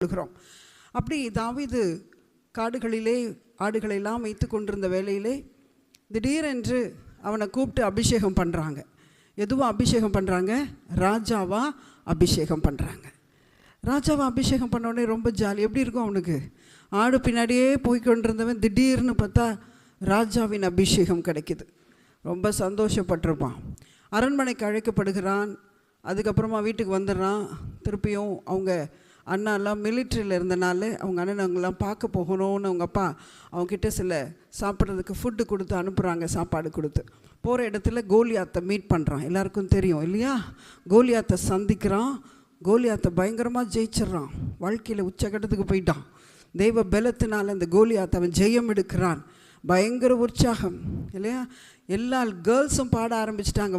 கொள்கிறோம். அப்படி தாவீது காடுகளிலே ஆடுகளெல்லாம் வைத்து கொண்டிருந்த வேளையிலே திடீரென்று அவனை கூப்பிட்டு அபிஷேகம் பண்ணுறாங்க. எதுவும் அபிஷேகம் பண்ணுறாங்க, ராஜாவா அபிஷேகம் பண்ணுறாங்க. ராஜாவா அபிஷேகம் பண்ணோடனே ரொம்ப ஜாலி. எப்படி இருக்கும் அவனுக்கு? ஆடு பின்னாடியே போய் கொண்டிருந்தவன் திடீர்னு பார்த்தா ராஜாவின் அபிஷேகம் கிடைக்கிது. ரொம்ப சந்தோஷப்பட்டிருப்பான். அரண்மனைக்கு அழைக்கப்படுகிறான். அதுக்கப்புறமா வீட்டுக்கு வந்துடுறான். திருப்பியும் அவங்க அண்ணாலாம் மிலிட்ரியில் இருந்தனால அவங்க அண்ணனவங்களாம் பார்க்க போகணும்னு அவங்க அப்பா அவங்கக்கிட்ட சில சாப்பிட்றதுக்கு ஃபுட்டு கொடுத்து அனுப்புகிறாங்க, சாப்பாடு கொடுத்து. போகிற இடத்துல கோலியாத்தை மீட் பண்ணுறான். எல்லாருக்கும் தெரியும் இல்லையா? கோலியாத்தை சந்திக்கிறான். கோலியாத்தை பயங்கரமாக ஜெயிச்சிட்றான். வாழ்க்கையில் உச்சகட்டத்துக்கு போயிட்டான். தெய்வ பலத்தினால் அந்த கோலியாத்தை அவன் ஜெயம் எடுக்கிறான். பயங்கர உற்சாகம் இல்லையா? எல்லா கேர்ள்ஸும் பாட ஆரம்பிச்சிட்டாங்க.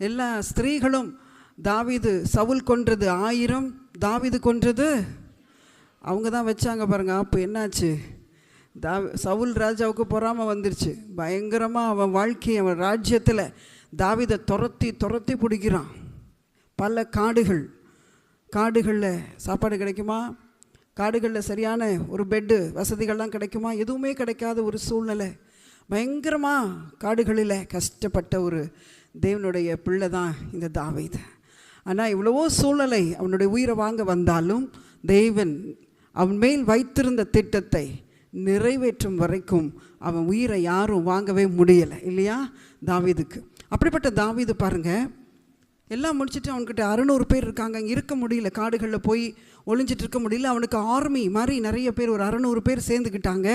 எல்லா ஸ்திரீகளும் தாவீது சவுல் கொன்றது 1000, தாவீது கொன்றது அவங்க தான் வச்சாங்க பாருங்க. அப்போ என்னாச்சு? சவுல் ராஜாவுக்கு பொறாமல் வந்துருச்சு. பயங்கரமாக அவன் வாழ்க்கை, அவன் ராஜ்யத்தில் தாவீதை துரத்தி பிடிக்கிறான். பல காடுகளில் சாப்பாடு கிடைக்குமா? காடுகளில் சரியான ஒரு பெட்டு வசதிகள்லாம் கிடைக்குமா? எதுவுமே கிடைக்காத ஒரு சூழ்நிலை. பயங்கரமாக காடுகளில் கஷ்டப்பட்ட ஒரு தேவனுடைய பிள்ளை தான் இந்த தாவீது. ஆனால் இவ்வளவோ சூழ்நிலை அவனுடைய உயிரை வாங்க வந்தாலும் தேவன் அவன் மேல் வைத்திருந்த திட்டத்தை நிறைவேற்றும் வரைக்கும் அவன் உயிரை யாரும் வாங்கவே முடியலை இல்லையா தாவீதுக்கு. அப்படிப்பட்ட தாவீது பாருங்கள், எல்லாம் முடிச்சுட்டு அவன்கிட்ட 600 பேர் இருக்காங்க. அங்கே இருக்க முடியல, காடுகளில் போய் ஒளிஞ்சிட்டு இருக்க முடியல. அவனுக்கு ஆர்மி மாதிரி நிறைய பேர், ஒரு 600 பேர் சேர்ந்துக்கிட்டாங்க.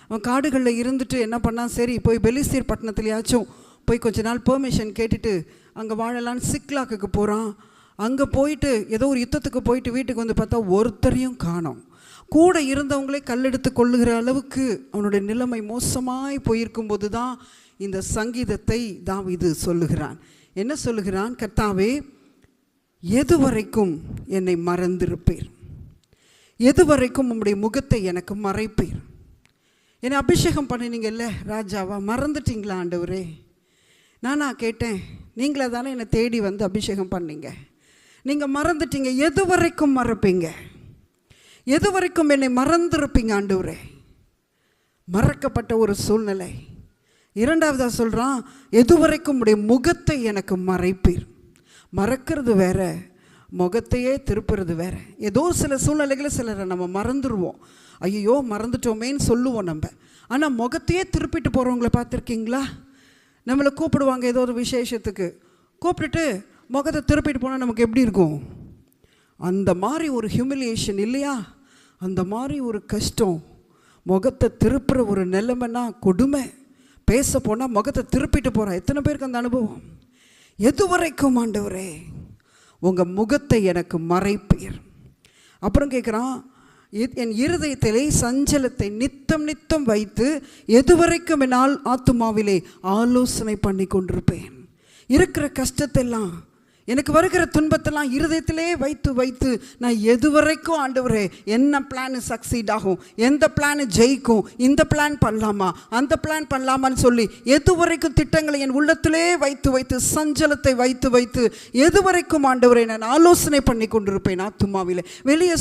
அவன் காடுகளில் இருந்துட்டு என்ன பண்ணான், சரி போய் பெலிஸ்தீர் பட்டணத்துலையாச்சும் போய் கொஞ்ச நாள் பெர்மிஷன் கேட்டுட்டு அங்கே வாழலான்னு சிக்லாக்குக்கு போகிறான். அங்கே போயிட்டு ஏதோ ஒரு யுத்தத்துக்கு போயிட்டு வீட்டுக்கு வந்து பார்த்தா ஒருத்தரையும் காணோம். கூட இருந்தவங்களே கல்லெடுத்து கொள்ளுகிற அளவுக்கு அவனுடைய நிலைமை மோசமாய் போயிருக்கும்போது தான் இந்த சங்கீதத்தை தாவீது சொல்லுகிறான். என்ன சொல்லுகிறான்? கர்த்தாவே, எதுவரைக்கும் என்னை மறந்திருப்பீர்? எதுவரைக்கும் உம்முடைய முகத்தை எனக்கு மறைப்பீர்? என்னை அபிஷேகம் பண்ணினீங்கல்ல ராஜாவா, மறந்துட்டீங்களா ஆண்டவரே? நானா கேட்டேன், நீங்களே தானே என்னை தேடி வந்து அபிஷேகம் பண்ணீங்க. நீங்கள் மறந்துட்டீங்க. எதுவரைக்கும் மறப்பீங்க? எதுவரைக்கும் என்னை மறந்துருப்பீங்க ஆண்டவரே? மறக்கப்பட்ட ஒரு சூழ்நிலை. இரண்டாவதாக சொல்கிறான், எதுவரைக்கும் உடைய முகத்தை எனக்கு மறைப்பீர். மறக்கிறது வேற, முகத்தையே திருப்புறது வேற. ஏதோ சில சூழ்நிலைகளை சிலரை நம்ம மறந்துடுவோம். ஐயோ மறந்துட்டோமேன்னு சொல்லுவோம் நம்ம. ஆனால் முகத்தையே திருப்பிட்டு போகிறவங்கள பார்த்துருக்கீங்களா? நம்மளை கூப்பிடுவாங்க ஏதோ ஒரு விசேஷத்துக்கு, கூப்பிட்டுட்டு முகத்தை திருப்பிட்டு போனால் நமக்கு எப்படி இருக்கும்? அந்த மாதிரி ஒரு ஹியூமிலியேஷன் இல்லையா? அந்த மாதிரி ஒரு கஷ்டம். முகத்தை திருப்புற ஒரு நிலைமைன்னா கொடுமை. பேச போனால் முகத்தை திருப்பிட்டு போகிறான். எத்தனை பேருக்கு அந்த அனுபவம்? எதுவரைக்கும் ஆண்டவரே உங்கள் முகத்தை எனக்கு மறைப்பீர்? அப்புறம் கேட்குறான், என் இருதயத்திலே சஞ்சலத்தை நித்தம் வைத்து எதுவரைக்கும் என்னால் ஆத்துமாவிலே ஆலோசனை பண்ணி கொண்டிருப்பேன். இருக்கிற கஷ்டத்தெல்லாம், எனக்கு வருகிற துன்பத்தெல்லாம் இருதயத்திலே வைத்து நான் எதுவரைக்கும் ஆண்டவரே என்ன பிளான் சக்சீட் ஆகும், எந்த பிளான் ஜெயிக்கும், இந்த பிளான் பண்ணலாமா அந்த பிளான் பண்ணலாமான்னு சொல்லி எதுவரைக்கும் திட்டங்களை என் உள்ளத்திலே வைத்து சஞ்சலத்தை வைத்து எதுவரைக்கும் ஆண்டவரே நான் ஆலோசனை பண்ணி கொண்டிருப்பேன் ஆத்துமாவிலே. வெளியே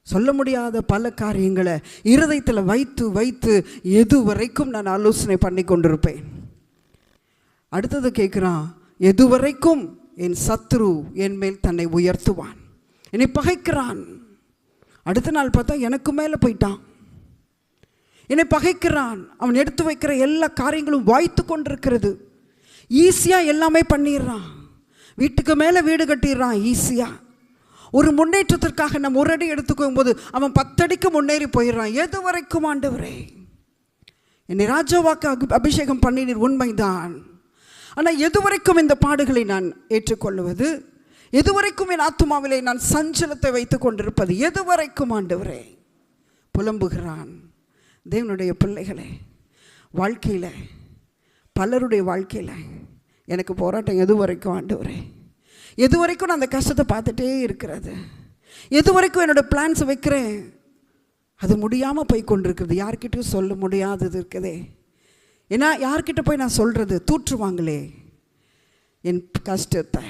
சொல்ல முடியாத பல காரியங்களை இருதயத்தில் வைத்து எதுவரைக்கும் நான் ஆலோசனை பண்ணி கொண்டிருப்பேன். அடுத்தது கேட்குறான், எதுவரைக்கும் என் சத்ரு என் மேல் தன்னை உயர்த்துவான், என்னை பகைக்கிறான். அடுத்த நாள் பார்த்தா எனக்கு மேலே போயிட்டான், என்னை பகைக்கிறான். அவன் எடுத்து வைக்கிற எல்லா காரியங்களும் வாய்த்து கொண்டிருக்கிறது. ஈஸியாக எல்லாமே பண்ணிடுறான். வீட்டுக்கு மேலே வீடு கட்டிடுறான் ஈஸியாக. ஒரு முன்னேற்றத்திற்காக நம்ம ஒரு அடி எடுத்துக்கும் போது அவன் 10 அடிக்கு முன்னேறி போயிடுறான். எது வரைக்கும் ஆண்டவரே என்னை ராஜாவாக்க அபிஷேகம் பண்ணினீர், உண்மைதான். ஆனால் எதுவரைக்கும் இந்த பாடுகளை நான் ஏற்றுக்கொள்வது? எதுவரைக்கும் என் ஆத்துமாவிலே நான் சஞ்சலத்தை வைத்து கொண்டிருப்பது? எதுவரைக்கும் ஆண்டவரே? புலம்புகிறான். தேவனுடைய பிள்ளைகளே, வாழ்க்கையில் பலருடைய வாழ்க்கையில் எனக்கு போராட்டம் எது வரைக்கும் ஆண்டவரே? எது வரைக்கும் நான் அந்த கஷ்டத்தை பார்த்துட்டே இருக்கிறது? எது வரைக்கும் என்னோடய பிளான்ஸ் வைக்கிறேன், அது முடியாமல் போய் கொண்டிருக்கிறது. யார்கிட்டையும் சொல்ல முடியாதது இருக்குதே. ஏன்னா யார்கிட்ட போய் நான் சொல்கிறது? தூற்றுவாங்களே என் கஷ்டத்தை.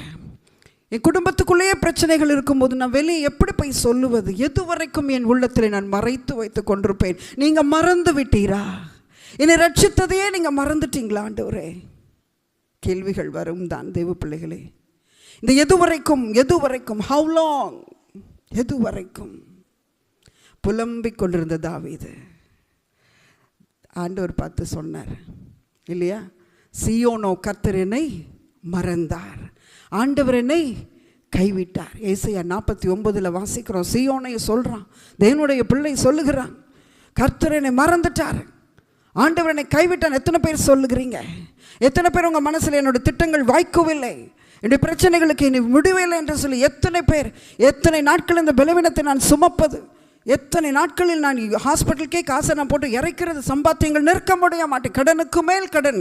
என் குடும்பத்துக்குள்ளேயே பிரச்சனைகள் இருக்கும்போது நான் வெளியே எப்படி போய் சொல்லுவது? எது வரைக்கும் என் உள்ளத்தில் நான் மறைத்து வைத்து கொண்டிருப்பேன்? நீங்கள் மறந்து விட்டீரா? என்னை ரட்சித்ததையே நீங்கள் மறந்துட்டீங்களா ஆண்டவரே? கேள்விகள் வரும் தான் தேவ பிள்ளைகளே. இந்த எது வரைக்கும் ஹவு லாங், எது வரைக்கும் புலம்பிக் கொண்டிருந்த தாவீது ஆண்டவர் பார்த்து சொன்னார் இல்லையா, சீயோனோ கர்த்தர் என்னை மறந்தார், ஆண்டவர் என்னை கைவிட்டார். ஏசாயா 49 வாசிக்கிறோம். சீயோனை சொல்கிறான், தேவனுடைய பிள்ளை சொல்லுகிறான், கர்த்தர் என்னை மறந்துட்டார், ஆண்டவர் என்னை கைவிட்டான். எத்தனை பேர் சொல்லுகிறீங்க? எத்தனை பேர் உங்கள் மனசில் என்னோட திட்டங்கள் வாய்க்கவில்லை, என்னுடைய பிரச்சனைகளுக்கு இனி முடிவில்லை என்று சொல்லி எத்தனை பேர்? எத்தனை நாட்கள் இந்த பலவீனத்தை நான் சுமப்பது? எத்தனை நாட்களில் நான் ஹாஸ்பிட்டலுக்கே காசை நான் போட்டு இறைக்கிறது, சம்பாத்தியங்கள் நிற்க முடிய மாட்டேன், கடனுக்கு மேல் கடன்,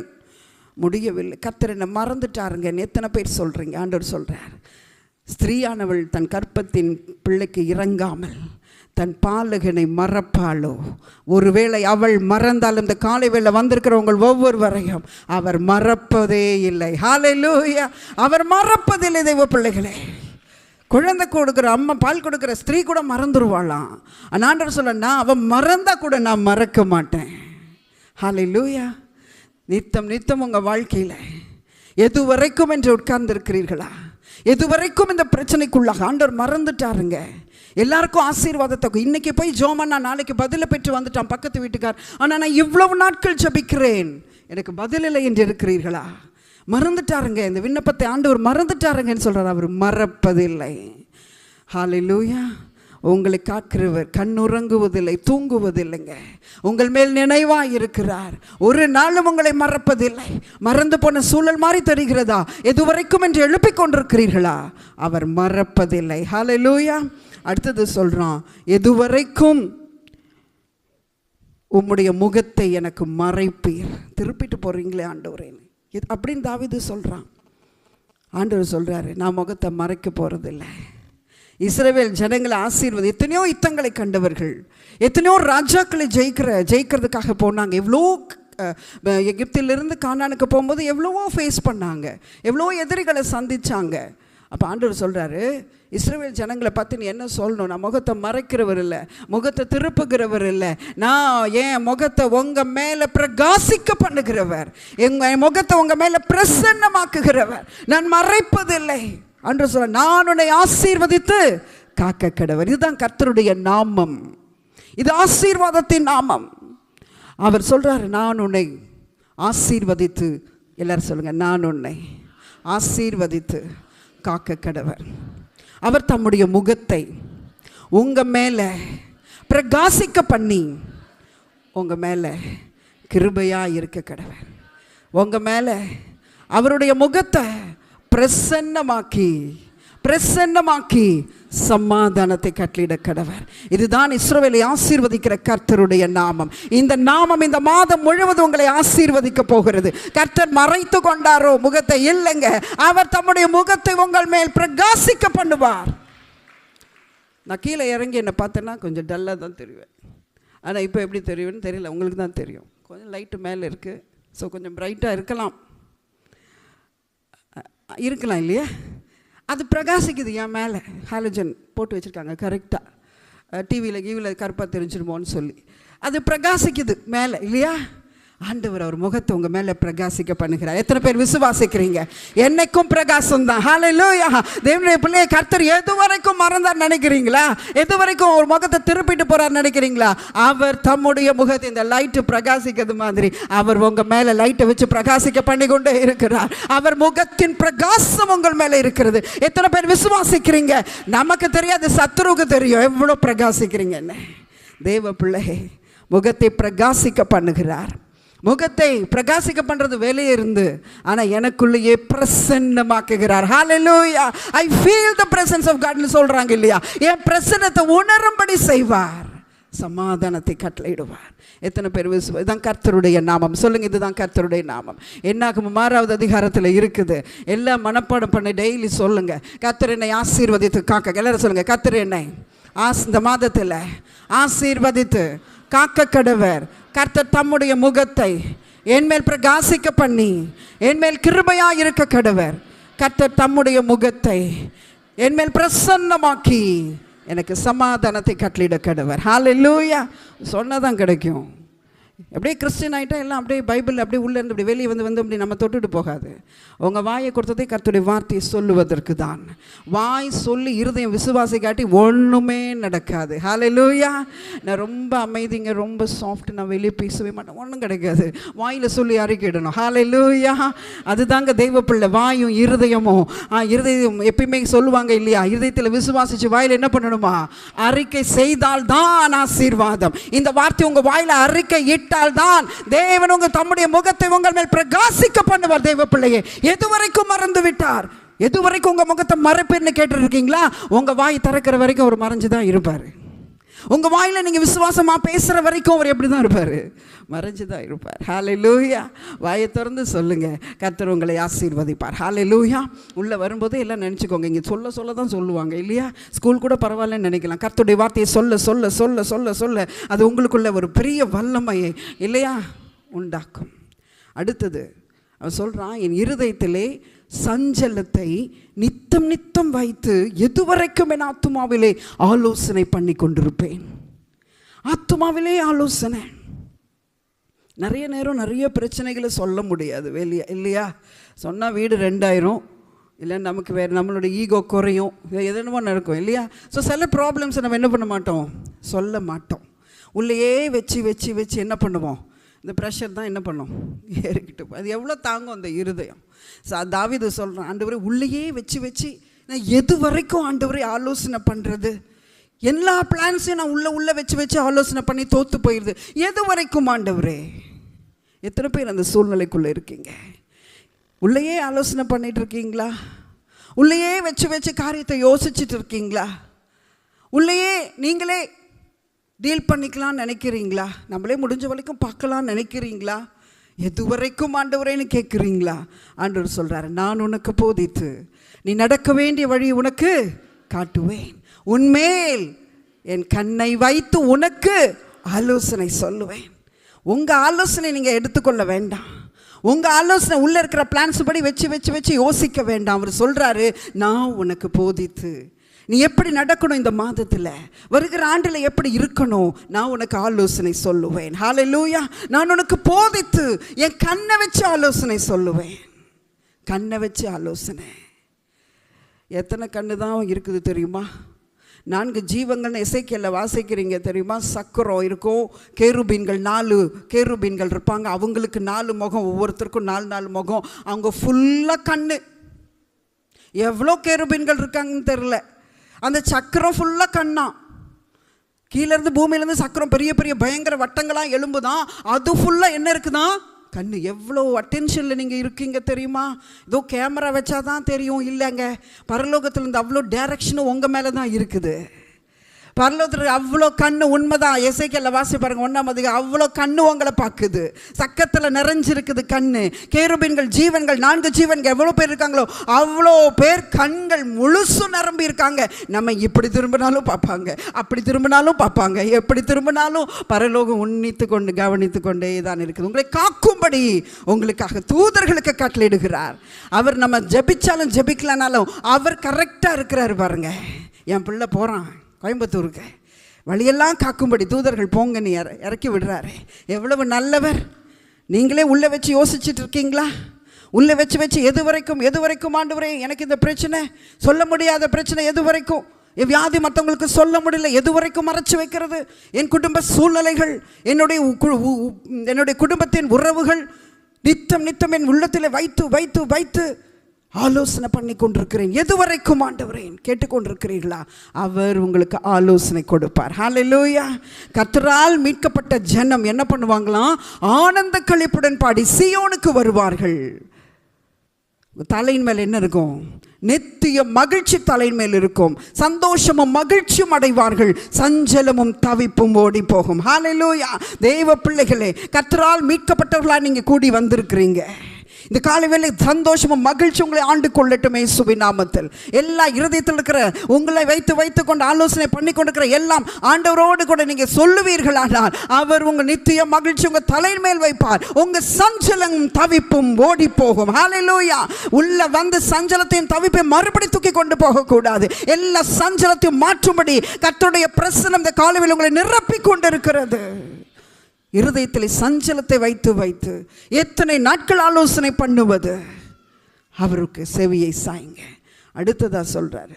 முடியவில்லை. கர்த்தர் என்னை மறந்துட்டாருங்க. எத்தனை பேர் சொல்கிறீங்க? ஆண்டவர் சொல்கிறார், ஸ்திரீயானவள் தன் கற்பத்தின் பிள்ளைக்கு இறங்காமல் தன் பாலகனை மறப்பாளோ? ஒருவேளை அவள் மறந்தால் இந்த காலை வேளை வந்திருக்கிறவங்க ஒவ்வொருவரையும் அவர் மறப்பதே இல்லை. ஹல்லேலூயா! அவர் மறப்பதில்லை தெய்வ பிள்ளைகளே. குழந்தை கொடுக்குற அம்மா, பால் கொடுக்குற ஸ்திரீ கூட மறந்துடுவாளாம். ஆண்டவர் சொல்ல, நான் அவன் மறந்தா கூட நான் மறக்க மாட்டேன். ஹல்லேலூயா! நித்தம் உங்கள் வாழ்க்கையில் எது வரைக்கும் என்று உட்கார்ந்துருக்கிறீர்களா? எது வரைக்கும் இந்த பிரச்சனைக்குள்ளாக ஆண்டவர் மறந்துட்டாருங்க. எல்லாருக்கும் ஆசீர்வாதத்தை இன்னைக்கு போய் ஜோமன்னா நாளைக்கு பதிலை பெற்று வந்துட்டான் பக்கத்து வீட்டுக்கார், ஆனால் நான் இவ்வளவு நாட்கள் ஜபிக்கிறேன் எனக்கு பதில் இல்லை என்று இருக்கிறீர்களா? மறந்துட்டாருங்க. இந்த விண்ணப்பத்தை ஆண்டவர் மறந்துட்டாருங்கன்னு சொல்கிறார். அவர் மறப்பதில்லை. ஹல்லேலூயா! உங்களை காக்கிறவர் கண்ணுறங்குவதில்லை, தூங்குவதில்லைங்க. உங்கள் மேல் நினைவாக இருக்கிறார். ஒரு நாளும் உங்களை மறப்பதில்லை. மறந்து போன சூழல் மாதிரி தெரிகிறதா? எது வரைக்கும் என்று எழுப்பிக் கொண்டிருக்கிறீர்களா? அவர் மறப்பதில்லை. ஹல்லேலூயா! அடுத்தது சொல்கிறான், எதுவரைக்கும் உம்முடைய முகத்தை எனக்கு மறைப்பீர்? திருப்பிட்டு போகிறீங்களே ஆண்டவரே அப்படின்னு தாவீது சொல்கிறான். ஆண்டவர் சொல்கிறாரு, நான் முகத்தை மறைக்க போகிறதில்லை. இஸ்ரவேல் ஜனங்களை ஆசீர்வாதம், எத்தனையோ யுத்தங்களை கண்டவர்கள், எத்தனையோ ராஜாக்களை ஜெயிக்கிறதுக்காக போனாங்க. எவ்வளோ எகிப்திலிருந்து கானானுக்கு போகும்போது எவ்வளவோ ஃபேஸ் பண்ணாங்க, எவ்வளோ எதிரிகளை சந்தித்தாங்க. அப்போ ஆண்டவர் சொல்கிறாரு, இஸ்ரவேல் ஜனங்களை பார்த்து நீ என்ன சொல்லணும்? நான் முகத்தை மறைக்கிறவர் இல்லை, முகத்தை திருப்புகிறவர் இல்லை, நான் என் முகத்தை உங்கள் மேலே பிரகாசிக்க பண்ணுகிறவர், என் முகத்தை உங்கள் மேலே பிரசன்னமாக்குகிறவர், நான் மறைப்பதில்லை என்று சொல்ல, நான் உன்னை ஆசீர்வதித்து காக்க கடவர். இதுதான் கர்த்தருடைய நாமம், இது ஆசீர்வாதத்தின் நாமம். அவர் சொல்கிறார், நான் உன்னை ஆசீர்வதித்து, எல்லாரும் சொல்லுங்கள், நான் உன்னை ஆசீர்வதித்து காக்க கடவர். அவர் தம்முடைய முகத்தை உங்கள் மேலே பிரகாசிக்க பண்ணி உங்கள் மேலே கிருபையாக இருக்க கடவர். உங்கள் மேலே அவருடைய முகத்தை பிரசன்னமாக்கி சமாதானத்தை கட்டளிட கடவர். இதுதான் இஸ்ரவேலை ஆசீர்வதிக்கிற கர்த்தருடைய நாமம். இந்த நாமம் இந்த மாதம் முழுவதும் உங்களை ஆசீர்வதிக்க போகிறது. கர்த்தர் மறைத்து கொண்டாரோ முகத்தை? இல்லைங்க, அவர் தம்முடைய முகத்தை உங்கள் மேல் பிரகாசிக்க பண்ணுவார். நான் கீழே இறங்கி என்னை பார்த்தேன்னா கொஞ்சம் டல்லாக தான் தெரிவேன். ஆனால் இப்போ எப்படி தெரியும்னு தெரியல, உங்களுக்கு தான் தெரியும். கொஞ்சம் லைட்டு மேலே இருக்குது, ஸோ கொஞ்சம் பிரைட்டாக இருக்கலாம் இல்லையா? அது பிரகாசிக்குது என் மேலே. ஹாலஜன் போட்டு வச்சுருக்காங்க கரெக்டாக, டிவியில் கருப்பாக தெரிஞ்சிருமோன்னு சொல்லி அது பிரகாசிக்குது மேலே இல்லையா? ஆண்டவர் அவர் முகத்தை உங்கள் மேலே பிரகாசிக்க பண்ணுகிறார். எத்தனை பேர் விசுவாசிக்கிறீங்க? என்னைக்கும் பிரகாசம் தான். ஹல்லேலூயா! தேவனுடைய பிள்ளையை கர்த்தர் எது வரைக்கும் மறந்தார் நினைக்கிறீங்களா? எது வரைக்கும் ஒரு முகத்தை திருப்பிட்டு போகிறார் நினைக்கிறீங்களா? அவர் தம்முடைய முகத்தை இந்த லைட்டு பிரகாசிக்கிறது மாதிரி அவர் உங்கள் மேலே லைட்டை வச்சு பிரகாசிக்க பண்ணி கொண்டே இருக்கிறார். அவர் முகத்தின் பிரகாசம் உங்கள் மேலே இருக்கிறது. எத்தனை பேர் விசுவாசிக்கிறீங்க? நமக்கு தெரியாது, சத்துருவுக்கு தெரியும் எவ்வளோ பிரகாசிக்கிறீங்க. என்ன தேவ பிள்ளை முகத்தை பிரகாசிக்க பண்ணுகிறார். முகத்தை பிரகாசிக்க பண்ணுறது வெளியே இருந்து, ஆனால் எனக்குள்ளேயே பிரசன்னமாக்குகிறார். Hallelujah! I feel the presence of காட்னு சொல்கிறாங்க இல்லையா? என் பிரசன்னத்தை உணரும்படி செய்வார், சமாதானத்தை கட்டளையிடுவார். எத்தனை பேர் இதுதான் கர்த்தருடைய நாமம்? சொல்லுங்கள், இதுதான் கர்த்தருடைய நாமம். என்னாகும் 6வது அதிகாரத்தில் இருக்குது. எல்லாம் மனப்பாடம் பண்ணி டெய்லி சொல்லுங்கள், கர்த்தர் என்னை ஆசீர்வதித்து காக்க. எல்லாரும் சொல்லுங்கள், கர்த்தர் என்னை இந்த மாதத்தில் ஆசீர்வதித்து காக்க கடவர். கர்த்தர் தம்முடைய முகத்தை என்மேல் பிரகாசிக்க பண்ணி என்மேல் கிருபையாக இருக்க கடவர். கர்த்தர் தம்முடைய முகத்தை என்மேல் பிரசன்னமாக்கி எனக்கு சமாதானத்தை கட்டளையிட கடவர். ஹல்லேலூயா. சொன்னதான் கிடைக்கும். அப்படியே கிறிஸ்டின் ஆகிட்டா எல்லாம் அப்படியே பைபிள் அப்படியே உள்ளேருந்து அப்படி வெளியே வந்து அப்படி நம்ம தொட்டுட்டு போகாது. உங்கள் வாயை கொடுத்ததே கர்த்தருடைய வார்த்தையை சொல்லுவதற்கு தான். வாய் சொல்லி இருதயம் விசுவாசி காட்டி ஒன்றுமே நடக்காது. ஹல்லேலூயா. நான் ரொம்ப அமைதிங்க, ரொம்ப சாஃப்ட், நான் வெளியே பேசவே மாட்டேன், ஒன்றும் கிடைக்காது. வாயில் சொல்லி அறிக்கையிடணும். ஹல்லேலூயா. அதுதாங்க தெய்வ பிள்ளை. வாயும் இருதயமும் இருதயம் எப்பயுமே சொல்லுவாங்க இல்லையா, இருதயத்தில் விசுவாசிச்சு வாயில் என்ன பண்ணணுமா, அறிக்கை செய்தால் தான் ஆசீர்வாதம். இந்த வார்த்தை உங்கள் வாயில் அறிக்கை தான் தேவன் உங்கள் தம்முடைய முகத்தை உங்கள் மேல் பிரகாசிக்க பண்ணுவார். தேவ பிள்ளையே, எதுவரைக்கும் மறந்து விட்டார்? எதுவரைக்கும் உங்க முகத்தை மறைப்பேன்னு கேட்டு இருக்கீங்களா? உங்க வாய் திறக்கிற வரைக்கும் அவர் மறைஞ்சுதான் இருப்பாரு. உங்க வாயில நீங்க விசுவாசமா பேசுற வரைக்கும் அவர் எப்படிதான் இருப்பாரு? மறைஞ்சுதான் இருப்பார். ஹல்லேலூயா. வாயை திறந்து சொல்லுங்க, கர்த்தர் உங்களை ஆசீர்வதிப்பார். ஹல்லேலூயா. உள்ள வரும்போது எல்லாம் நினைச்சுக்கோங்க, இங்க சொல்ல தான் சொல்லுவாங்க இல்லையா? ஸ்கூல் கூட பரவாயில்லன்னு நினைக்கலாம். கர்த்தருடைய வார்த்தையை சொல்ல சொல்ல சொல்ல சொல்ல சொல்ல அது உங்களுக்குள்ள ஒரு பெரிய வல்லமையை இல்லையா உண்டாக்கும். அடுத்தது அவன் சொல்றான், என் இருதயத்திலே சஞ்சலத்தை நித்தம் நித்தம் வைத்து எதுவரைக்கும் என் ஆத்துமாவிலே ஆலோசனை பண்ணி கொண்டிருப்பேன். ஆத்துமாவிலே ஆலோசனை. நிறைய நேரம் நிறைய பிரச்சனைகளை சொல்ல முடியாது வெளியே இல்லையா? சொன்னால் வீடு 2000 இல்லை, நமக்கு வேறு நம்மளுடைய ஈகோ குறையும், எதுனமோ நடக்கும் இல்லையா? ஸோ சில ப்ராப்ளம்ஸை நம்ம என்ன பண்ண மாட்டோம், சொல்ல மாட்டோம். உள்ளேயே வச்சு வச்சு வச்சு என்ன பண்ணுவோம், இந்த ப்ரெஷர் தான் என்ன பண்ணும், ஏறிக்கிட்டு. அது எவ்வளோ தாங்கும் அந்த இருதயம். தாவீது சொல்கிறான், ஆண்டவரே உள்ளேயே வச்சு வச்சு நான் எது வரைக்கும் ஆண்டவரே ஆலோசனை பண்ணுறது? எல்லா பிளான்ஸையும் நான் உள்ளே வச்சு வச்சு ஆலோசனை பண்ணி தோற்று போயிடுது. எது வரைக்கும் ஆண்டவரே? எத்தனை பேர் அந்த சூழ்நிலைக்குள்ளே இருக்கீங்க? உள்ளேயே ஆலோசனை பண்ணிட்டு இருக்கீங்களா? உள்ளேயே வச்சு வச்சு காரியத்தை யோசிச்சுட்டு இருக்கீங்களா? உள்ளேயே நீங்களே டீல் பண்ணிக்கலாம்னு நினைக்கிறீங்களா? நம்மளே முடிஞ்ச வரைக்கும் பார்க்கலான்னு நினைக்கிறீங்களா? எது வரைக்கும் ஆண்டவரேன்னு கேட்குறீங்களா? ஆண்டவர் சொல்கிறாரு, நான் உனக்கு போதித்து நீ நடக்க வேண்டிய வழி உனக்கு காட்டுவேன், உன்மேல் என் கண்ணை வைத்து உனக்கு ஆலோசனை சொல்லுவேன். உங்கள் ஆலோசனை நீங்கள் எடுத்துக்கொள்ள வேண்டாம். உங்கள் ஆலோசனை உள்ளே இருக்கிற பிளான்ஸ் படி வச்சு வச்சு வச்சு யோசிக்க வேண்டாம். அவர் சொல்கிறாரு, நான் உனக்கு போதித்து நீ எப்படி நடக்கணும், இந்த மாதத்தில் வருகிற ஆண்டில் எப்படி இருக்கணும், நான் உனக்கு ஆலோசனை சொல்லுவேன். ஹல்லேலூயா. நான் உனக்கு போதித்து என் கண்ணை வச்சு ஆலோசனை சொல்லுவேன். கண்ணை வச்சு ஆலோசனை. எத்தனை கண்ணு தான் இருக்குது தெரியுமா? 4 ஜீவங்கள்னு எசேக்கியேல்ல வாசிக்கிறீங்க தெரியுமா? சக்கரம் இருக்கும், கேருபீன்கள் 4 கேருபீன்கள் இருப்பாங்க. அவங்களுக்கு 4 முகம், ஒவ்வொருத்தருக்கும் 4 முகம். அவங்க ஃபுல்லாக கண்ணு. எவ்வளோ கேருபீன்கள் இருக்காங்கன்னு தெரில. அந்த சக்கரம் ஃபுல்லாக கண்ணா. கீழேருந்து பூமியிலேருந்து சக்கரம் பெரிய பெரிய பயங்கர வட்டங்களாக எலும்புதான். அது ஃபுல்லாக என்ன இருக்குதான், கண்ணு. எவ்வளோ அட்டென்ஷனில் நீங்கள் இருக்கீங்க தெரியுமா? ஏதோ கேமரா வச்சா தான் தெரியும் இல்லைங்க. பரலோகத்துலேருந்து அவ்வளோ டைரக்ஷனும் உங்கள் மேலே தான் இருக்குது. பரலோகத்தில் அவ்வளோ கண்ணு. உண்மைதான். எசேக்கியேல்ல வாசி பாருங்க, 1ஆம் அதிகாரம். அவ்வளோ கண்ணு உங்களை பார்க்குது. சக்கத்தில் நிறைஞ்சிருக்குது கண்ணு. கேருபீன்கள் ஜீவன்கள் 4 ஜீவன்கள் எவ்வளோ பேர் இருக்காங்களோ அவ்வளோ பேர் கண்கள் முழுசும் நிரம்பி இருக்காங்க. நம்ம இப்படி திரும்பினாலும் பார்ப்பாங்க, அப்படி திரும்பினாலும் பார்ப்பாங்க, எப்படி திரும்பினாலும் பரலோகம் உன்னித்து கொண்டு கவனித்து கொண்டே தான் இருக்குது. உங்களை காக்கும்படி உங்களுக்காக தூதர்களுக்கு கட்டளையிடுகிறார். அவர் நம்ம ஜெபிச்சாலும் ஜெபிக்கலனாலும் அவர் கரெக்டாக இருக்கிறாரு பாருங்க. என் பிள்ளை போகிறான் கோயம்புத்தூருக்கு, வழியெல்லாம் காக்கும்படி தூதர்கள் போங்க நீ இறக்கி விடுறாரு. எவ்வளவு நல்லவர். நீங்களே உள்ளே வச்சு யோசிச்சுட்டு இருக்கீங்களா? உள்ளே வச்சு வச்சு எது வரைக்கும் ஆண்டவரே எனக்கு இந்த பிரச்சனை, சொல்ல முடியாத பிரச்சனை எது வரைக்கும், என் வியாதி மற்றவங்களுக்கு சொல்ல முடியல, எது வரைக்கும் மறைச்சு வைக்கிறது? என் குடும்ப சூழ்நிலைகள், என்னுடைய குடும்பத்தின் உறவுகள் நித்தம் நித்தம் என் உள்ளத்தில் வைத்து வைத்து வைத்து ஆலோசனை பண்ணி கொண்டிருக்கிறேன். எது வரைக்கும் ஆண்டவரே கேட்டுக்கொண்டிருக்கிறீர்களா? அவர் உங்களுக்கு ஆலோசனை கொடுப்பார். ஹல்லேலூயா. கர்த்தரால் மீட்கப்பட்ட ஜனம் என்ன பண்ணுவாங்களாம்? ஆனந்த களிப்புடன் பாடி சீயோனுக்கு வருவார்கள். தலையின் மேல் என்ன இருக்கும்? நித்திய மகிழ்ச்சி தலையின் மேல் இருக்கும். சந்தோஷமும் மகிழ்ச்சியும் அடைவார்கள், சஞ்சலமும் தவிப்பும் ஓடி போகும். ஹல்லேலூயா. தேவ பிள்ளைகளே, கர்த்தரால் மீட்கப்பட்டவர்களா நீங்க கூடி வந்திருக்கிறீங்க. இந்த காலை வேளை சந்தோஷமும் மகிழ்ச்சி உங்களை ஆண்டு கொள்ளட்டும் இயேசுவின் நாமத்தில். எல்லா இருதயத்தில் இருக்கிற உங்களை வைத்து கொண்டு ஆலோசனை பண்ணி கொண்டிருக்கிற எல்லாம் ஆண்டவரோடு கூட நீங்கள் சொல்லுவீர்களானால் அவர் உங்கள் நித்திய மகிழ்ச்சி உங்கள் தலையின் மேல் வைப்பார். உங்கள் சஞ்சலமும் தவிப்பும் ஓடி போகும். ஹல்லேலூயா. உள்ள வந்து சஞ்சலத்தையும் தவிப்பையும் மறுபடி தூக்கி கொண்டு போகக்கூடாது. எல்லா சஞ்சலத்தையும் மாற்றும்படி கர்த்தருடைய பிரசன்னம் இந்த காலை வேளை உங்களை நிரப்பி கொண்டிருக்கிறது. இருதயத்தில் சஞ்சலத்தை வைத்து எத்தனை நாட்கள் ஆலோசனை பண்ணுவது? அவருக்கு செவியை சாய்ங்க. அடுத்ததா சொல்றாரு,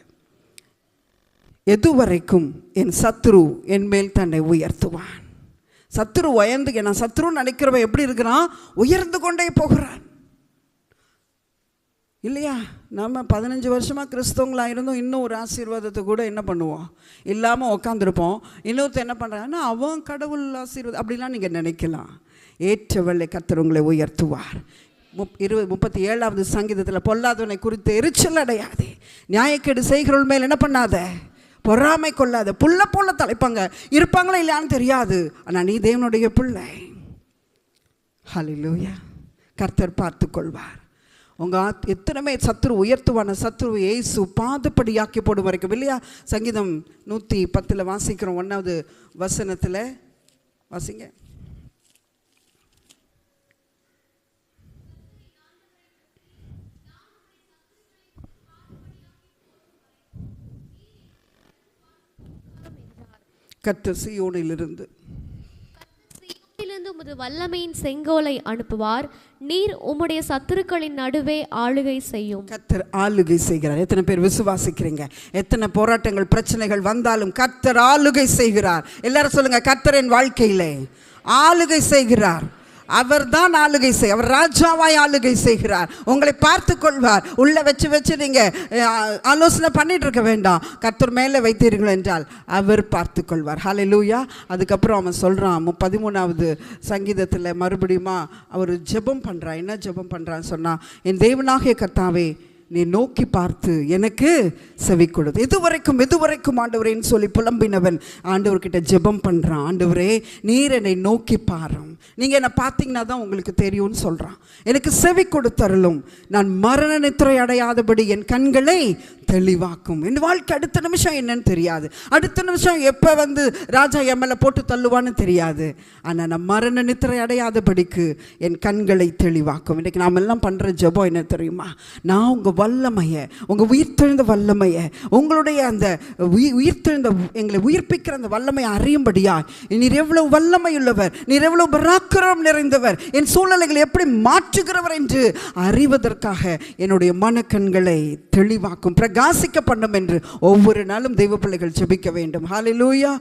எதுவரைக்கும் என் சத்ரு என் மேல் தன்னை உயர்த்துவான். சத்ரு உயர்ந்து, நான் சத்ரு நினைக்கிறவன் எப்படி இருக்கிறான்? உயர்ந்து கொண்டே போகிறான் இல்லையா? நம்ம 15 வருஷமாக கிறிஸ்தவங்களாக இருந்தோம், இன்னும் ஒரு ஆசீர்வாதத்தை கூட என்ன பண்ணுவோம் இல்லாமல் உட்காந்துருப்போம். இன்னொருத்தர் என்ன பண்ணுறாங்கன்னா அவன் கடவுள் ஆசீர்வாதம் அப்படிலாம் நீங்கள் நினைக்கலாம். ஏற்றவளை கர்த்தர் உங்களை உயர்த்துவார். 37வது சங்கீதத்தில் பொல்லாதவனை குறித்து எரிச்சல் அடையாதே, நியாயக்கேடு செய்கிறவள் மேல் என்ன பண்ணாத, பொறாமை கொள்ளாத. புள்ள போல தலைப்பாங்க, இருப்பாங்களா இல்லையான்னு தெரியாது, ஆனால் நீ தேவனுடைய பிள்ளை. ஹல்லேலூயா. கர்த்தர் பார்த்து கொள்வார். உங்கள் எத்தனைமே சத்ரு உயர்த்துவான சத்ரு இயேசு பாதப்படியாக்கி போடும் வரைக்கும் இல்லையா? சங்கீதம் 110 வாசிக்கிறோம். 1வது வசனத்தில் வாசிங்க. கர்த்தர் சீயோனிலிருந்து உமது வல்லமையின் செங்கோலை அனுப்புவார். நீர் உம்முடைய சத்துருக்களின் நடுவே ஆளுகை செய்யும். கர்த்தர் ஆளுகை செய்கிறார். எத்தனை பேர் விசுவாசிக்கிறீங்க? எத்தனை போராட்டங்கள் பிரச்சனைகள் வந்தாலும் கர்த்தர் ஆளுகை செய்கிறார். எல்லாரும் சொல்லுங்க, கர்த்தர் என் வாழ்க்கையிலே ஆளுகை செய்கிறார். அவர் தான் ஆளுகை செய், அவர் ராஜாவாய் ஆளுகை செய்கிறார். உங்களை பார்த்து கொள்வார். உள்ளே வச்சு நீங்கள் ஆலோசனை பண்ணிட்டு இருக்க வேண்டாம். கர்த்தர் மேலே வைத்தீர்கள் என்றால் அவர் பார்த்து கொள்வார். ஹல்லேலூயா. அதுக்கப்புறம் அவன் சொல்கிறான் 13வது சங்கீதத்தில் மறுபடியும் அவர் ஜெபம் பண்ணுறான். என்ன ஜெபம் பண்ணுறான்னு சொன்னால், என் தேவனாகிய கர்த்தாவே நீ நோக்கி பார்த்து எனக்கு செவி கொடுது. எதுவரைக்கும் ஆண்டவரேன்னு சொல்லி புலம்பினவன் ஆண்டவர்கிட்ட ஜெபம் பண்ணுறான். ஆண்டவரே நீர் என்னை நோக்கி பாரும், நீங்கள் என்னை பார்த்தீங்கன்னா தான் உங்களுக்கு தெரியும்னு சொல்கிறான். எனக்கு செவி கொடுத்தருளும், நான் மரண நித்திரை அடையாதபடி என் கண்களை தெளிவாக்கும். என் வாழ்க்கை அடுத்த நிமிஷம் என்னன்னு தெரியாது, அடுத்த நிமிஷம் எப்போ வந்து ராஜா எம்எல்ஏ போட்டு தள்ளுவான்னு தெரியாது, ஆனால் நான் மரண நித்திரை அடையாதபடிக்கு என் கண்களை தெளிவாக்கும். இன்றைக்கி நாம் எல்லாம் பண்ணுற ஜெபம் என்ன தெரியுமா? நான் உங்கள் வல்லமையை, உங்கள் உயிர்த்தெழுந்த வல்லமையை, உங்களுடைய அந்த உயிர்த்தெழுந்த எங்களை உயிர்ப்பிக்கிற அந்த வல்லமையை அறியும்படியா, நீர் எவ்வளவு வல்லமை உள்ளவர், நீர் எவ்வளவு பராக்கிரமம் நிறைந்தவர், என் சூழ்நிலைகளை எப்படி மாற்றுகிறவர் என்று அறிவதற்காக என்னுடைய மனக்கண்களை தெளிவாக்கும், பிரகாசிக்க பண்ணும் என்று ஒவ்வொரு நாளும் தெய்வ பிள்ளைகள் ஜெபிக்க வேண்டும். ஹல்லேலூயா.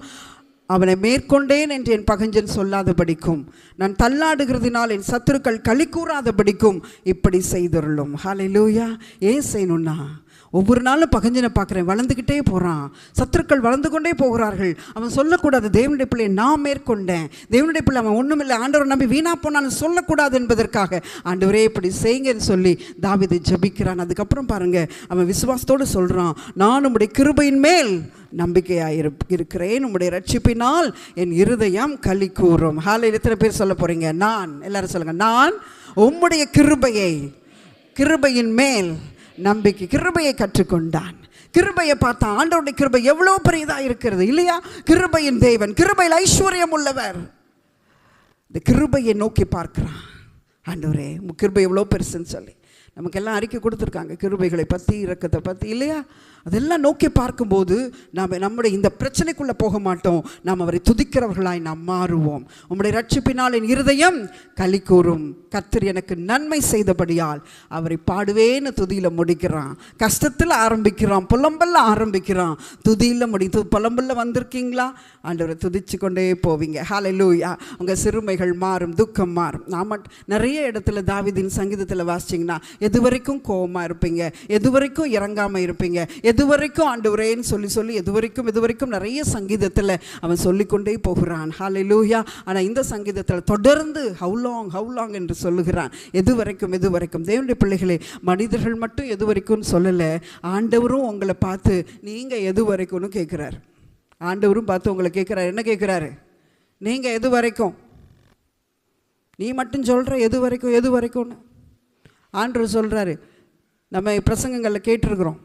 அவனை மேற்கொண்டேன் என்று என் பகஞ்சன் சொல்லாதபடிக்கும், நான் தள்ளாடுகிறதுனால் என் சத்துருக்கள் களி கூறாதபடிக்கும் இப்படி செய்தருளும். ஹல்லேலூயா. ஏன் செய்யணும்னா, ஒவ்வொரு நாளும் பகஞ்சனை பார்க்குறேன், வளர்ந்துக்கிட்டே போகிறான், சத்துருக்கள் வளர்ந்து கொண்டே போகிறார்கள். அவன் சொல்லக்கூடாது தேவனுடைய பிள்ளையை நான் மேற்கொண்டேன், தேவனுடைய பிள்ளை அவன் ஒன்றும் இல்லை, ஆண்டவர் நம்பி வீணா போனான்னு சொல்லக்கூடாது என்பதற்காக ஆண்டவரே இப்படி செய்யுங்கன்னு சொல்லி தாவீது ஜெபிக்கிறான். அதுக்கப்புறம் பாருங்க, அவன் விசுவாசத்தோடு சொல்கிறான், நான் உம்முடைய கிருபையின் மேல் நம்பிக்கையாக இருக்கிறேன், உம்முடைய ரட்சிப்பினால் என் இருதயம் களி கூறும். ஹாலை எத்தனை பேர் சொல்ல போகிறீங்க? நான், எல்லாரும் சொல்லுங்க, நான் உம்முடைய கிருபையின் மேல் நம்பிக்கை. கிருபையை கற்றுக்கொண்டான். கிருபையை பார்த்தா ஆண்டவருடைய கிருபை எவ்வளோ பெரியதாக இருக்கிறது இல்லையா? கிருபையின் தேவன், கிருபையில் ஐஸ்வர்யம் உள்ளவர். இந்த கிருபையை நோக்கி பார்க்குறான். ஆண்டவரே கிருபை எவ்வளோ பெருசுன்னு சொல்லி நமக்கெல்லாம் அறிக்கை கொடுத்துருக்காங்க, கிருபைகளை பற்றி, இரக்கத்தை பற்றி இல்லையா? அதெல்லாம் நோக்கி பார்க்கும்போது நாம் நம்முடைய இந்த பிரச்சனைக்குள்ளே போக மாட்டோம். நாம் அவரை துதிக்கிறவர்களாய் நாம் மாறுவோம். உம்முடைய ரட்சிப்பினால் என் இருதயம் களி கூறும், கர்த்தர் எனக்கு நன்மை செய்தபடியால் அவரை பாடுவேன்னு துதியில் முடிக்கிறான். கஷ்டத்தில் ஆரம்பிக்கிறான், புலம்பல்ல ஆரம்பிக்கிறான், துதியில் முடித்து. புலம்பல்ல வந்திருக்கீங்களா? ஆண்டவரை துதிச்சு கொண்டே போவீங்க. ஹல்லேலூயா. உங்கள் சிறுமைகள் மாறும், துக்கம் மாறும். நாம் நிறைய இடத்துல தாவீதின் சங்கீதத்தில் வாசிச்சிங்கன்னா எது வரைக்கும் கோபமாக இருப்பீங்க, எது வரைக்கும் இறங்காமல் இருப்பீங்க, எது வரைக்கும் ஆண்டவரேன்னு சொல்லி எது வரைக்கும் நிறைய சங்கீதத்தில் அவன் சொல்லிக்கொண்டே போகிறான். ஹல்லேலூயா. ஆனால் இந்த சங்கீதத்தில் தொடர்ந்து ஹவு லாங் என்று சொல்லுகிறான். எது வரைக்கும் தேவனுடைய பிள்ளைகளே, மனிதர்கள் மட்டும் எது வரைக்கும்னு சொல்லலை, ஆண்டவரும் உங்களை பார்த்து நீங்கள் எது வரைக்கும்னு கேட்குறாரு. ஆண்டவரும் பார்த்து உங்களை கேட்குறாரு. என்ன கேட்குறாரு? நீங்கள் எது வரைக்கும்? நீ மட்டும் சொல்கிற எது வரைக்கும்னு. ஆண்டவர் சொல்கிறாரு, நம்ம பிரசங்கங்களில் கேட்டிருக்கிறோம்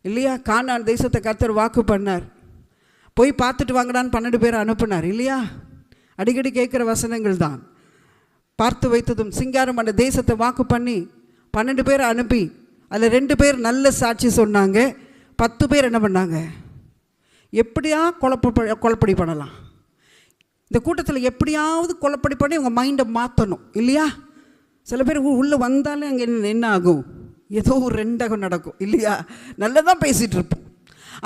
இல்லையா, கானான் தேசத்தை கர்த்தர் வாக்கு பண்ணார், போய் பார்த்துட்டு வாங்கடான்னு 12 பேரை அனுப்புனார் இல்லையா. அடிக்கடி கேட்குற வசனங்கள் தான். பார்த்து வைத்ததும் சிங்காரம் பண்ண தேசத்தை வாக்கு பண்ணி 12 பேரை அனுப்பி அதில் 2 பேர் நல்ல சாட்சி சொன்னாங்க. 10 பேர் என்ன பண்ணாங்க, எப்படியா குழப்படி பண்ணலாம், இந்த கூட்டத்தில் எப்படியாவது குழப்படி பண்ணி உங்கள் மைண்டை மாற்றணும் இல்லையா. சில பேர் உள்ளே வந்தாலே அங்கே என்ன ஆகும், ஏதோ ஒரு ரெண்டகம் நடக்கும் இல்லையா, நல்லதான் பேசிகிட்டு இருப்போம்.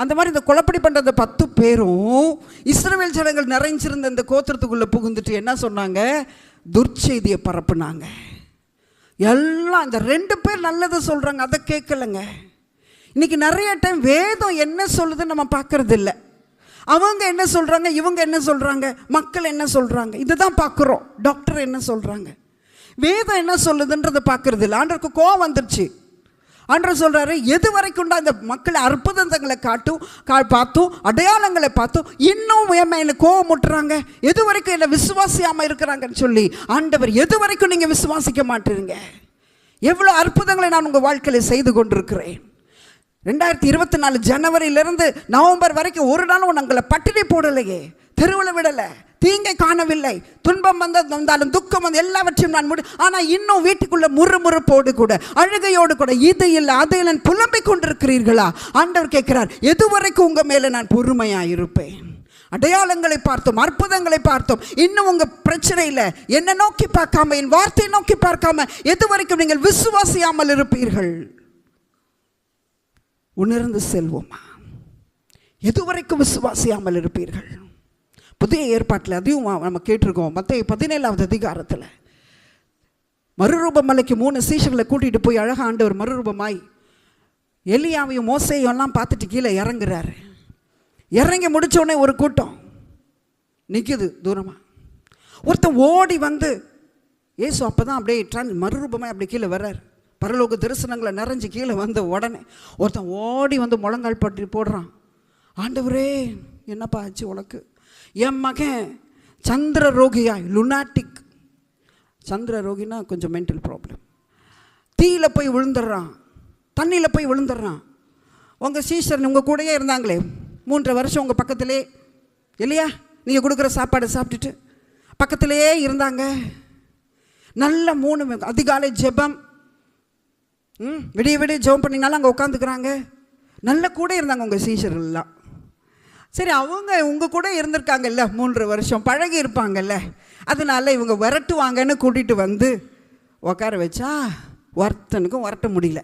அந்த மாதிரி இந்த குழப்படி பண்ணுற 10 பேரும் இஸ்ரவேல் ஜனங்கள் நிறைஞ்சிருந்த இந்த கோத்திரத்துக்குள்ளே புகுந்துட்டு என்ன சொன்னாங்க, துர்ச்செய்தியை பரப்புனாங்க. எல்லாம் இந்த 2 பேர் நல்லதை சொல்கிறாங்க, அதை கேட்கலைங்க. இன்றைக்கி நிறைய டைம் வேதம் என்ன சொல்லுதுன்னு நம்ம பார்க்கறது இல்லை. அவங்க என்ன சொல்கிறாங்க, இவங்க என்ன சொல்கிறாங்க, மக்கள் என்ன சொல்கிறாங்க, இதை தான் பார்க்குறோம். டாக்டர் என்ன சொல்கிறாங்க, வேதம் என்ன சொல்லுதுன்றதை பார்க்கறது இல்லை. ஆண்டவருக்கு கோவம் வந்துருச்சு. ஆண்டவர் சொல்கிறாரு, எது வரைக்கும் இந்த மக்களை அற்புதங்களை பார்த்தும் அடையாளங்களை பார்த்தும் இன்னும் என்னை கோவம் முட்டுறாங்க, எது வரைக்கும் என்னை விசுவாசியாமல் இருக்கிறாங்கன்னு சொல்லி ஆண்டவர், எது வரைக்கும் நீங்கள் விசுவாசிக்க மாட்டீங்க, எவ்வளோ அற்புதங்களை நான் உங்கள் வாழ்க்கையில் செய்து கொண்டிருக்கிறேன். 2024 ஜனவரியிலிருந்து நவம்பர் வரைக்கும் ஒரு நாளும் நாங்களை பட்டினி போடலையே, தெருவில் விடலை, தீங்கை காணவில்லை, துன்பம் வந்தாலும் துக்கம் வந்து எல்லாவற்றையும் நான் ஆனால் இன்னும் வீட்டுக்குள்ள முறுமுறுப்போடு கூட அழுகையோடு கூட இது இல்லை அது இல்லை புலம்பிக் கொண்டிருக்கிறீர்களா? ஆண்டவர் கேட்கிறார், எது வரைக்கும் உங்கள் மேலே நான் பொறுமையாக இருப்பேன்? அடையாளங்களை பார்த்தோம், அற்புதங்களை பார்த்தோம், இன்னும் உங்கள் பிரச்சனையில் என்னை நோக்கி பார்க்காம, என் வார்த்தையை நோக்கி பார்க்காம எது வரைக்கும் நீங்கள் விசுவாசியாமல் இருப்பீர்கள்? உணர்ந்து செல்வோமா? எது வரைக்கும் விசுவாசியாமல் இருப்பீர்கள்? புதிய ஏற்பாட்டில் அதையும் நம்ம கேட்டிருக்கோம். மத்தேயு 17வது அதிகாரத்தில் மறுரூப மலைக்கு 3 சீஷர்களை கூட்டிகிட்டு போய் அழகாக ஆண்டவர் மறுரூபமாய் எலியாவையும் மோசையும் எல்லாம் பார்த்துட்டு கீழே இறங்குறாரு. இறங்கி முடித்தோடனே ஒரு கூட்டம் நிற்குது தூரமாக. ஒருத்தன் ஓடி வந்து ஏசு அப்போ தான் அப்படியே மறுரூபமாய் அப்படி கீழே வர்றார். பரலோக தரிசனங்களை நிறைஞ்சு கீழே வந்த உடனே ஒருத்தன் ஓடி வந்து முழங்கால் பற்றி போடுறான். ஆண்டவரே, என்னப்பா ஆச்சு உனக்கு? என் மகன் சந்திர ரோகியா, லுனாட்டிக், சந்திர ரோகினா கொஞ்சம் மென்டல் ப்ராப்ளம், தீயில போய் விழுந்துடுறான், தண்ணியில் போய் விழுந்துடுறான். உங்கள் சீஷர் உங்கள் கூடயே இருந்தாங்களே 3 வருஷம் உங்கள் பக்கத்திலே இல்லையா, நீங்கள் கொடுக்குற சாப்பாடை சாப்பிட்டுட்டு பக்கத்திலேயே இருந்தாங்க. நல்ல 3 அதிகாலை ஜெபம், விடிய விடிய ஜெபம் பண்ணினாலும் அங்கே உட்காந்துக்கிறாங்க. நல்ல கூட இருந்தாங்க உங்கள் சீஷர்கள்லாம். சரி, அவங்க உங்கள் கூட இருந்திருக்காங்கல்ல 3 வருஷம், பழகி இருப்பாங்கல்ல, அதனால இவங்க விரட்டுவாங்கன்னு கூட்டிகிட்டு வந்து உட்கார வச்சா ஒருத்தனுக்கும் விரட்ட முடியல.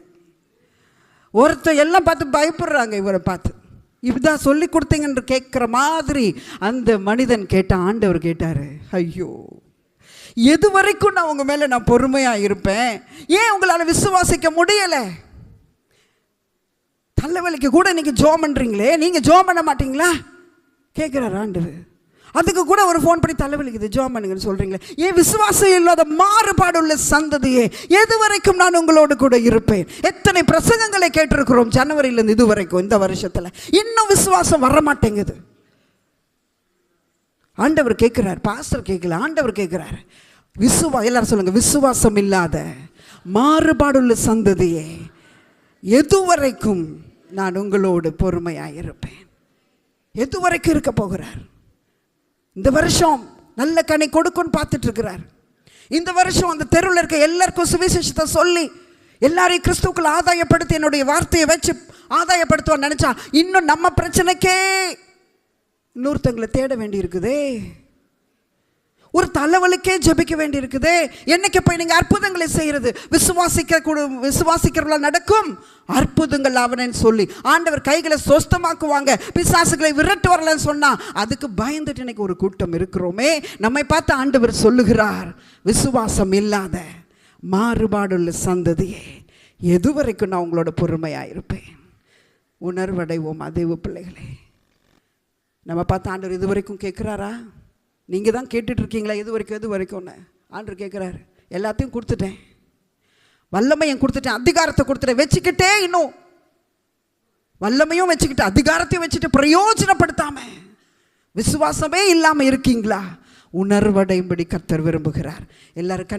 ஒருத்தன் எல்லாம் பார்த்து பயப்படுறாங்க இவரை பார்த்து. இப்படிதான் சொல்லி கொடுத்தீங்கன்னு கேட்குற மாதிரி அந்த மனிதன் கேட்டான். ஆண்டவர் கேட்டார், ஐயோ, எது வரைக்கும் நான் உங்கள் மேலே நான் பொறுமையாக இருப்பேன்? ஏன் உங்களால் விசுவாசிக்க முடியலை? தலைவலிக்கு கூட நீங்கள் ஜோம் பண்ணுறீங்களே, நீங்கள் ஜோம் பண்ண மாட்டீங்களா கேட்குறாரு ஆண்டவர். அதுக்கு கூட ஒரு ஃபோன் பண்ணி தலைவலிக்குது ஜோம் பண்ணுங்கன்னு சொல்கிறீங்களே. ஏன் விசுவாசம் இல்லாத மாறுபாடுள்ள சந்ததியே, எது வரைக்கும் நான் உங்களோடு கூட இருப்பேன்? எத்தனை பிரசங்கங்களை கேட்டிருக்கிறோம் ஜனவரியிலேருந்து இது வரைக்கும். இந்த வருஷத்தில் இன்னும் விசுவாசம் வர மாட்டேங்குது. ஆண்டவர் கேட்குறார், பாஸ்டர் கேட்கல, ஆண்டவர் கேட்குறார். எல்லாரும் சொல்லுங்க, விசுவாசம் இல்லாத மாறுபாடுள்ள சந்ததியே, எது வரைக்கும் நான் உங்களோடு பொறுமையாக இருப்பேன்? எது வரைக்கும் இருக்க போகிறார்? இந்த வருஷம் நல்ல கனி கொடுக்குன்னு பார்த்துட்டு இருக்கிறார். இந்த வருஷம் அந்த தெருவில் இருக்க எல்லாருக்கும் சுவிசேஷத்தை சொல்லி எல்லாரையும் கிறிஸ்துவுக்குள்ள ஆதாயப்படுத்தி என்னுடைய வார்த்தையை வச்சு ஆதாயப்படுத்துவான்னு நினைச்சா இன்னும் நம்ம பிரச்சனைக்கே இன்னொருத்தங்களை தேட வேண்டி இருக்குதே, ஒரு தலைவலிக்கே ஜபிக்க வேண்டி இருக்குதே. என்னைக்கு போய் நீங்கள் அற்புதங்களை செய்கிறது? விசுவாசிக்கிறவங்களா நடக்கும் அற்புதங்கள் அவனன்னு சொல்லி ஆண்டவர் கைகளை சொஸ்தமாக்குவாங்க, பிசாசுகளை விரட்டு வரலன்னு சொன்னா அதுக்கு பயந்துட்டு இன்னைக்கு ஒரு கூட்டம் இருக்கிறோமே. நம்மை பார்த்து ஆண்டவர் சொல்லுகிறார், விசுவாசம் இல்லாத மாறுபாடுள்ள சந்ததியே, எது வரைக்கும் நான் உங்களோட பொறுமையாக இருப்பேன்? உணர்வடைவோம் தேவ பிள்ளைகளே. நம்ம பார்த்து ஆண்டவர் இது வரைக்கும் கேட்குறாரா? நீங்கள் தான் கேட்டுட்டு இருக்கீங்களா எது வரைக்கும்னு? ஆண்டவர் கேட்குறாரு, எல்லாத்தையும் கொடுத்துட்டேன், வல்லமையும் கொடுத்துட்டேன், அதிகாரத்தை கொடுத்துட்டேன், வச்சுக்கிட்டே இன்னும் வல்லமையும் வச்சுக்கிட்டு அதிகாரத்தையும் வச்சுட்டு பிரயோஜனப்படுத்தாம விசுவாசமே இல்லாமல் இருக்கீங்களா? உணர்வடையும்படி கர்த்தர் விரும்புகிறார். எல்லாரும்